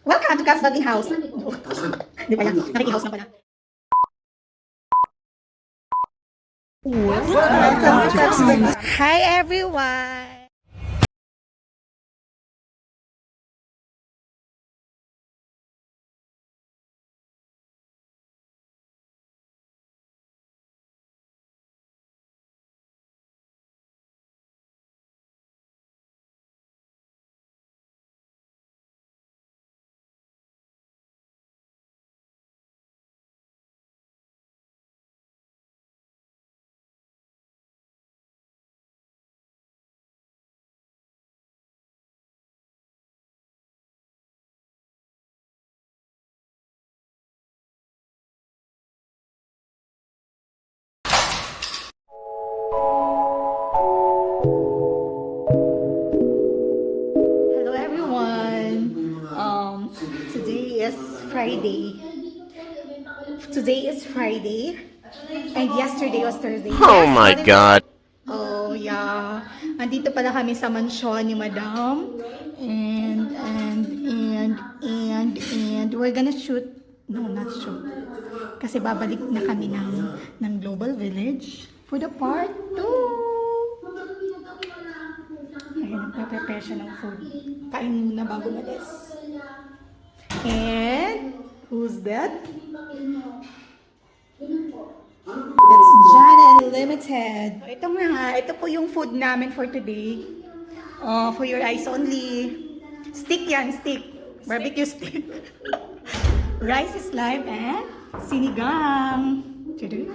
Welcome to Cat's Doggy House. Di ba yan? Nakikihouse na pala. Welcome to Cat's Doggy. Hi everyone! Hello everyone! Today is Friday. Today is Friday. And yesterday was Thursday. Oh Yes, my what is God. it? Oh yeah. Andito pala kami sa mansyon ni Madam. And we're gonna shoot. No, not shoot. Kasi babalik na kami ng Global Village for the part 2. Ayun, nagpa-prepare siya ng food. Kain muna bago malis. And who's that? That's John Unlimited. Ito nga, ito po yung food namin for today. For your eyes only. Stick yan, stick. Barbecue stick. Rice is live and sinigang. Tudun.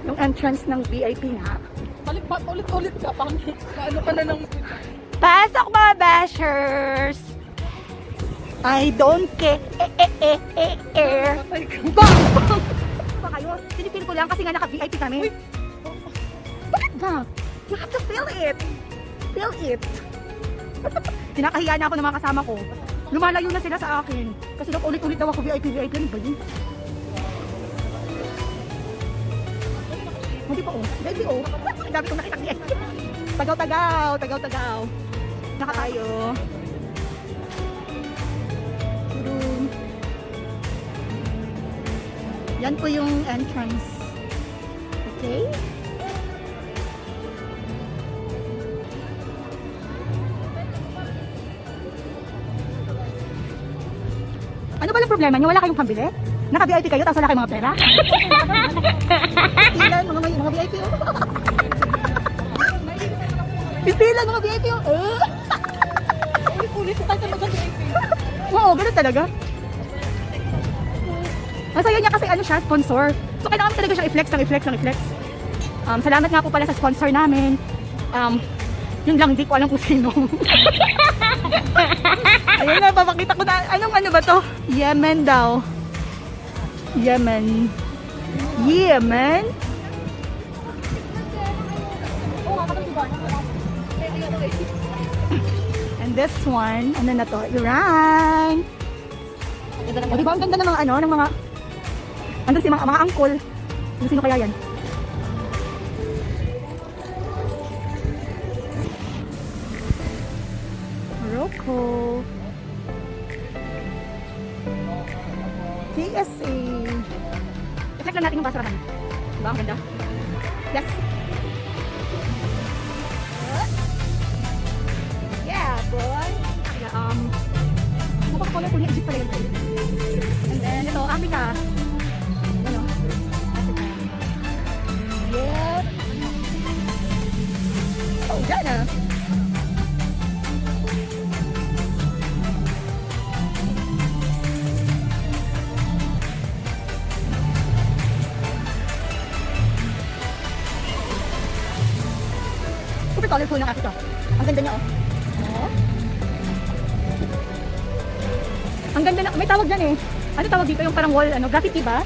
Yung entrance ng VIP nga. Ulit-ulit ka, paano ka na ng... Pasok mga bashers! I don't care. Patay ka. Bang! Bang! Ba kayo? Pinipil ko lang kasi nga naka-VIP kami. Bakit ba? You have to feel it. Feel it. Kinakahiya na ako ng mga kasama ko. Lumalayo na sila sa akin. Kasi daw ulit-ulit daw ako VIP. Ano ba yun? Hindi pa oh. VIP oh. Ang dami kong nakita VIP. Tagaw-tagaw. Naka tayo. Yan po yung entrance. Okay? Ano ba ang problema niyo? Wala kayong pambili? Naka-VIP kayo tapos wala kayong mga pera? Stilan, mga VIP oh. Stilan, mga VIP oh. Ulit-ulit ka talaga sa Oo, ganun talaga. Masaya niya kasi ano siya, sponsor. So kailangan talaga siyang i-flex ng i-flex ng i-flex. Salamat nga po pala sa sponsor namin. Yun lang, hindi ko alam kung sino. Ayun na, papakita ko na. Anong ano ba to? Yemen daw. Yemen. Yemen? And this one, ano na to? Iran. O, diba ang ganda ng mga ano, ng mga andun si mga angkol. Sino kaya yan? Morocco. TSA. I-check lang natin yung basurahan. Diba? Ang ganda. Yes. Yeah, boy. Napaka-colorful yung Egypt pala yun. And then, ito, Africa. Ano? Africa. Yep. Oh, dyan ah. Super colorful ng Africa. Ang ganda niya, oh. Oh. Ang ganda na, may tawag dyan eh. Ano tawag dito? Yung parang wall, ano, graffiti ba?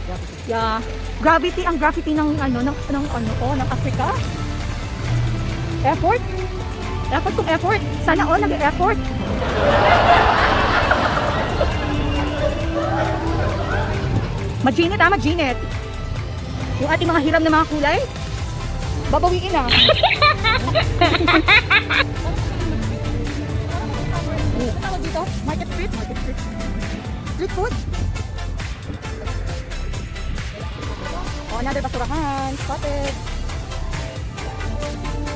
Yeah. Gravity, ang graffiti ng ng Africa. Effort? Effort kung effort. Sana all nag-effort. Majinit majinit. Yung ating mga hiram na mga kulay, babawiin ah. Ano tawag dito? Market street? Market street. Street food? Oh, another basurahan. Spotted.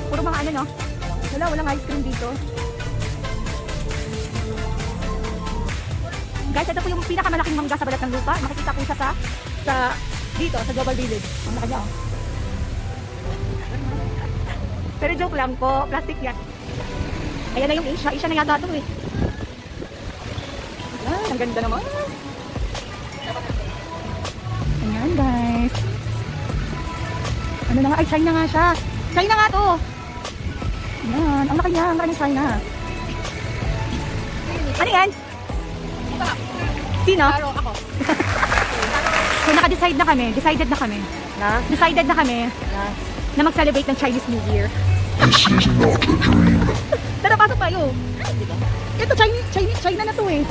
Puro mga ano, no? Walang ice cream dito. Guys, ito po yung pinakamalaking mangga sa balat ng lupa. Makikita po siya sa dito, sa Global Village. Ang laki niya, oh. Pero joke lang po, plastic yan. Ayan na yung Asia. Asia na yata ito eh. Ayan, ang ganda naman. Ayan guys. Ano na nga? Ay, China nga siya. China nga to. Ayan, ang laki niya. Ang laki ng China. Ano yan? Sino? Ako. So naka-decide na kami. Decided na kami. Decided na kami. Na mag-celebrate ng Chinese New Year. This is not a dream. Tara, pasok tayo. Ito, China na to eh.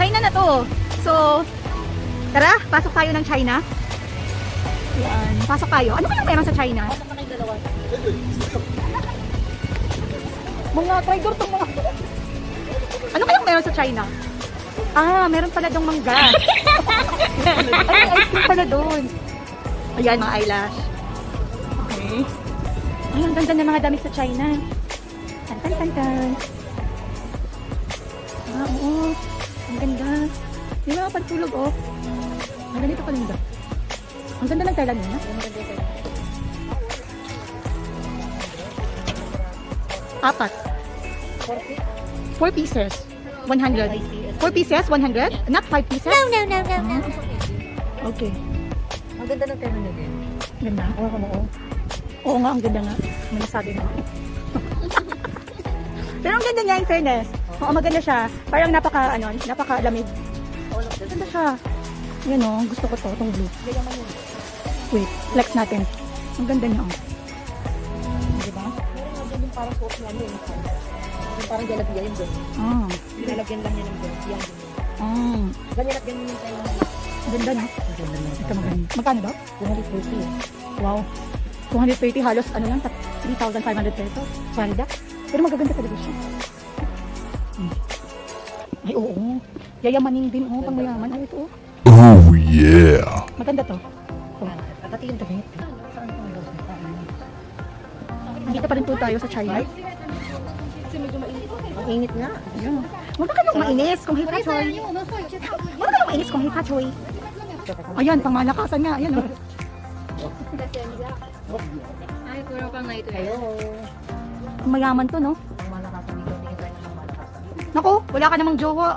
China na to. So, tara, pasok tayo ng China. Yan, pasok tayo. Ano kayang meron sa China? Mga traitor tong mga... Ano kayang meron sa China? Ah, meron pala dong mangga. Ay, ice cream pala doon. Ayan, mga eyelash. Okay. Ay, ang ganda ng mga damit sa China. Tan. Ah, oo. Ang ganda. Yung mga pagtulog, oh. Ang ganito pala nila. Ang ganda ng tela nila. Apat. 4 pieces. 100. 4 pieces, 100? Not 5 pieces? No. Okay. Ang ganda ng tema niya din. Ganda. Oo. Oo nga, ang ganda nga. Manasabi mo. Pero ang ganda niya, in fairness. Oo, maganda siya. Parang napaka-lamig. Ganda siya. Yan o, gusto ko to, itong blue. Wait, flex natin. Ang ganda niya, oh. Diba? Meron nga din yung parang suot niya yun. Yung parang jalapia yung doon. Ah. Nilalagyan lang niya ng doon. Yan. Ah. Ganyan at ganyan yung tayo. Ganda na. Ang ganda na. Ito maganda. Magkano ba? 240. Wow. 230 halos ano lang, 3,500 pesos. Swanda. Pero magaganda talaga siya. Ay, oo. Yayamanin din, oh. Pang mayaman. Ay, ito, oh. Oh yeah. Maganda to. Oh. Pati yung damit. Dito pa rin po tayo sa China. Ang init nga. Ayan. Huwag ka kayong mainis kung hipa choy. Huwag ka kayong mainis kung hipa choy. Ayan, pangmalakasan nga. Ayan, oh. Ay, puro pang na ito. Hello. Ang mayaman to, no? Ang malakasan dito. Tingin tayo ng malakasan. Naku, wala ka namang jowa.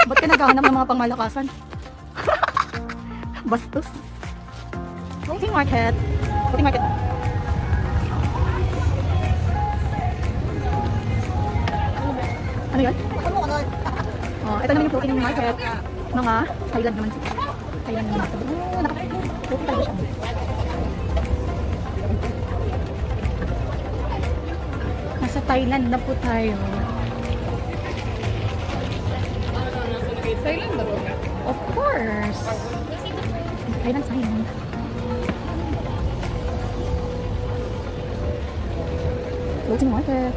Ba't ka naghahanap ng mga pangmalakasan? Bastos. Floating market. Floating market. Ano yun? Oh, ito naman yung floating market. Mga Thailand naman siya. Thailand naman. Oh, naka-floating talaga siya. Nasa Thailand na po tayo. Thailand ba ito? Of course. Thailand, Thailand. Floating market.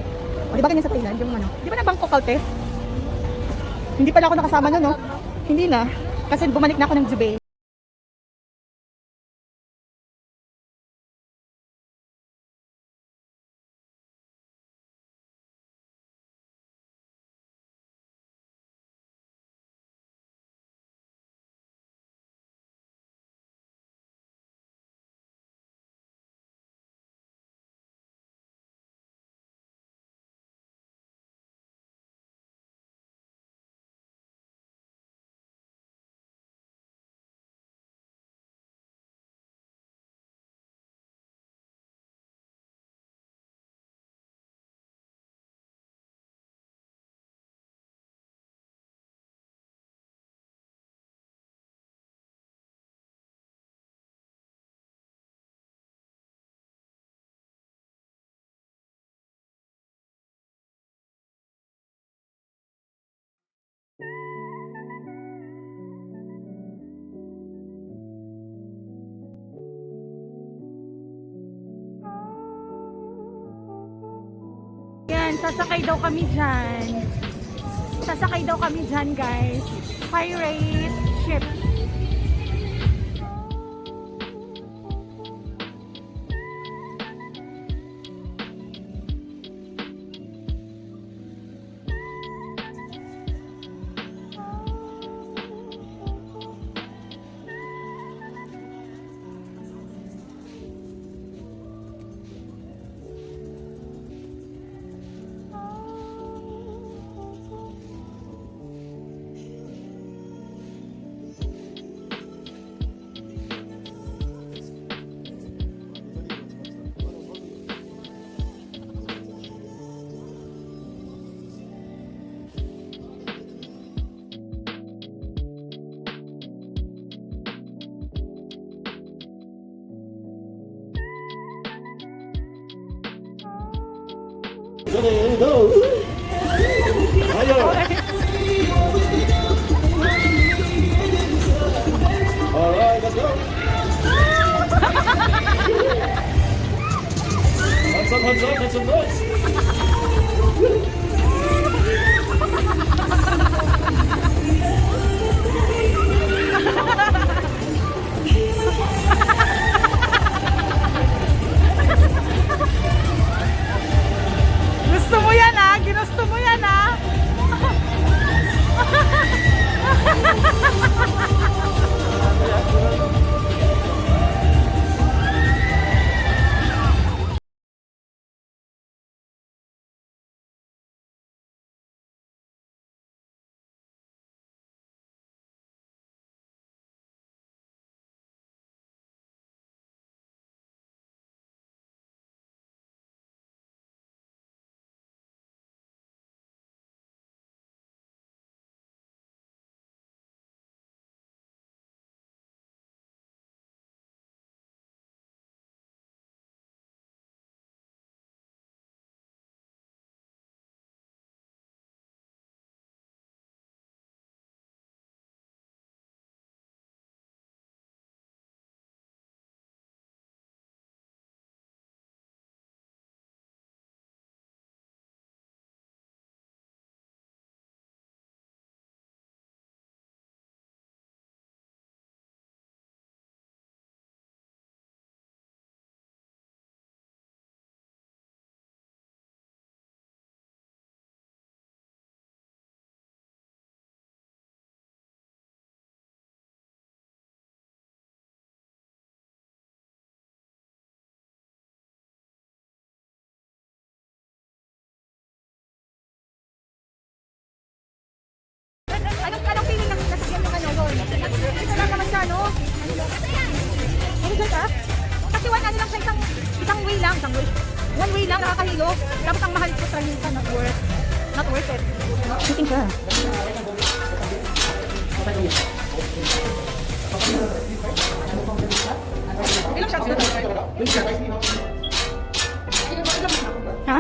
O, di ba ganyan sa Thailand? Yung ano? Di ba na Bangkok, Kalte? Hindi pala ako nakasama nun, no? Hindi na. Kasi bumalik na ako ng Jubei. Yan, sasakay daw kami dyan. Sasakay daw kami dyan, guys. Pirate ship. Alright, let's go. Hands up, make some noise. isang way. One way lang, nakakahilo. Tapos ang mahal ko sa Linta, not worth. Not worth it. Shooting siya. Ilang shots na to? Ha?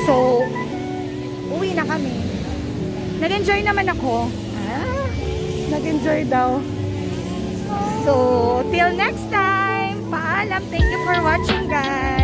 So, uwi na kami. Nag-enjoy naman ako. Nag-enjoy daw. So, till next time. Paalam. Thank you for watching, guys.